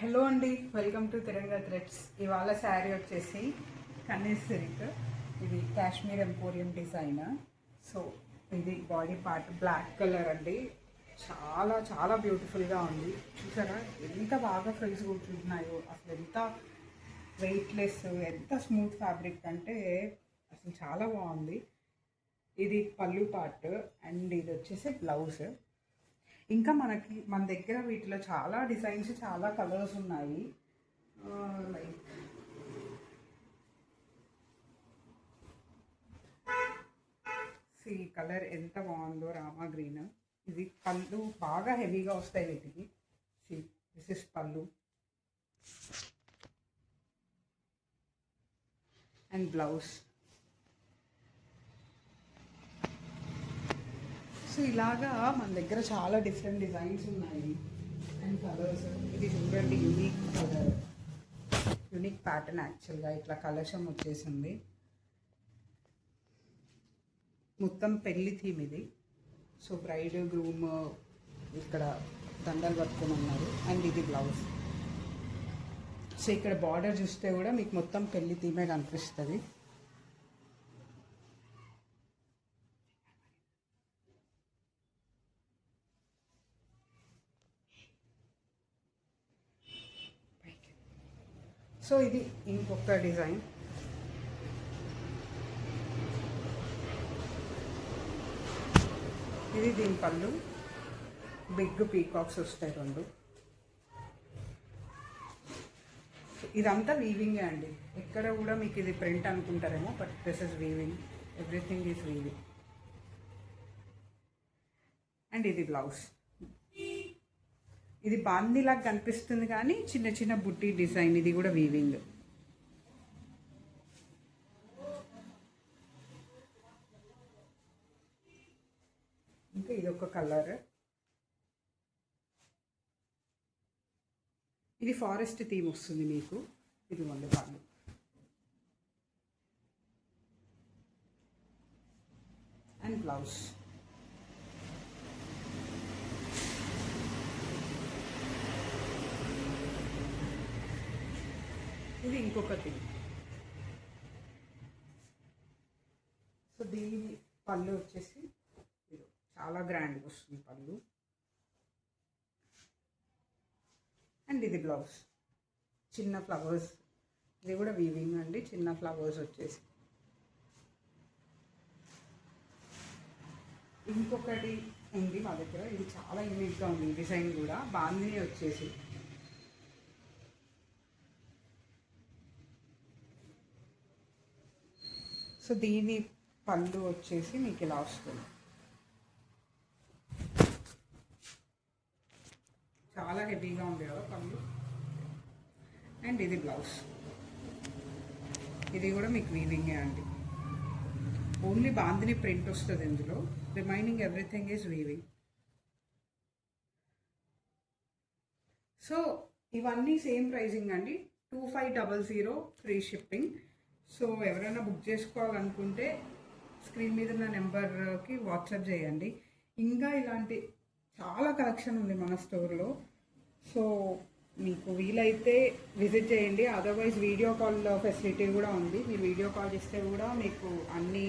Hello అండి, welcome to Tiranga threads. ఇవాళ శారీ వచ్చేసి కన్నీస్ సిల్క్. ఇది కాశ్మీర్ ఎంపోరియం డిజైన్. సో ఇది బాడీ పార్ట్ బ్లాక్ కలర్ అండి. చాలా చాలా బ్యూటిఫుల్గా ఉంది. చూసారా ఎంత బాగా ఫ్రిల్స్ కూర్చుంటున్నాయో, అసలు ఎంత వెయిట్లెస్, ఎంత స్మూత్ ఫ్యాబ్రిక్ అంటే అసలు చాలా బాగుంది. ఇది పళ్ళు పార్ట్ అండ్ ఇది వచ్చేసి బ్లౌజ్. ఇంకా మన దగ్గర వీటిలో చాలా డిజైన్స్, చాలా కలర్స్ ఉన్నాయి. లైక్ ఈ కలర్ ఎంత బాగుందో, రామా గ్రీన్. ఇది పళ్ళు బాగా హెవీగా వస్తాయి వీటికి. దిస్ ఇస్ పళ్ళు అండ్ బ్లౌజ్. సో ఇలాగా మన దగ్గర చాలా డిఫరెంట్ డిజైన్స్ ఉన్నాయి అండ్ కలర్స్. ఇది చూడండి, యూనిక్ కలర్, యూనిక్ ప్యాటర్న్. యాక్చువల్గా ఇట్లా కలశం వచ్చేసింది. మొత్తం పెళ్లి థీమ్ ఇది. సో బ్రైడ్ గ్రూమ్ ఇక్కడ దండలు పట్టుకొని ఉన్నారు అండ్ ఇది బ్లౌజ్. సో ఇక్కడ బార్డర్ చూస్తే కూడా మీకు మొత్తం పెళ్లి థీమే కనిపిస్తుంది. సో ఇది ఇంకొక డిజైన్. ఇది దీని పళ్ళు బిగ్ పీకాక్స్ వస్తాయి రెండు. ఇదంతా వీవింగే అండి. ఎక్కడ కూడా మీకు ఇది ప్రింట్ అనుకుంటారేమో, but this is weaving. Everything is weaving. And ఇది బ్లౌజ్. ఇది బాందీలాగా కనిపిస్తుంది కానీ చిన్న చిన్న బుట్టి డిజైన్. ఇది కూడా వీవింగ్. ఇంకా ఇది ఒక కలర్. ఇది ఫారెస్ట్ థీమ్ వస్తుంది మీకు. ఇది వంద పాలు అండ్ బ్లౌజ్. ఇది ఇంకొకటి. సో దీని పళ్ళు వచ్చేసి ఇది చాలా గ్రాండ్గా వస్తుంది పళ్ళు. అండ్ ఇది బ్లౌజ్. చిన్న ఫ్లవర్స్. ఇది కూడా వీవింగ్ అండి. చిన్న ఫ్లవర్స్ వచ్చేసి. ఇంకొకటి ఉంది మా దగ్గర. ఇది చాలా యూనిక్గా ఉంది. డిజైన్ కూడా బాందిని వచ్చేసి. సో దీని పళ్ళు వచ్చేసి మీకు ఇలా వస్తుంది. చాలా హెవీగా ఉంది కదా పళ్ళు. అండ్ ఇది బ్లౌజ్. ఇది కూడా మీకు వీవింగే అండి. ఓన్లీ బాందిని ప్రింట్ వస్తుంది ఇందులో. Remaining everything is weaving. So ఇవన్నీ సేమ్ ప్రైజింగ్ అండి. 2500 ఫ్రీ షిప్పింగ్. సో ఎవరైనా బుక్ చేసుకోవాలనుకుంటే స్క్రీన్ మీద ఉన్న నెంబర్కి వాట్సాప్ చేయండి. ఇంకా ఇలాంటి చాలా కలెక్షన్ ఉంది మన స్టోర్లో. సో మీకు వీలైతే విజిట్ చేయండి. అదర్వైజ్ వీడియో కాల్ ఫెసిలిటీ కూడా ఉంది. మీరు వీడియో కాల్ చేస్తే కూడా మీకు అన్నీ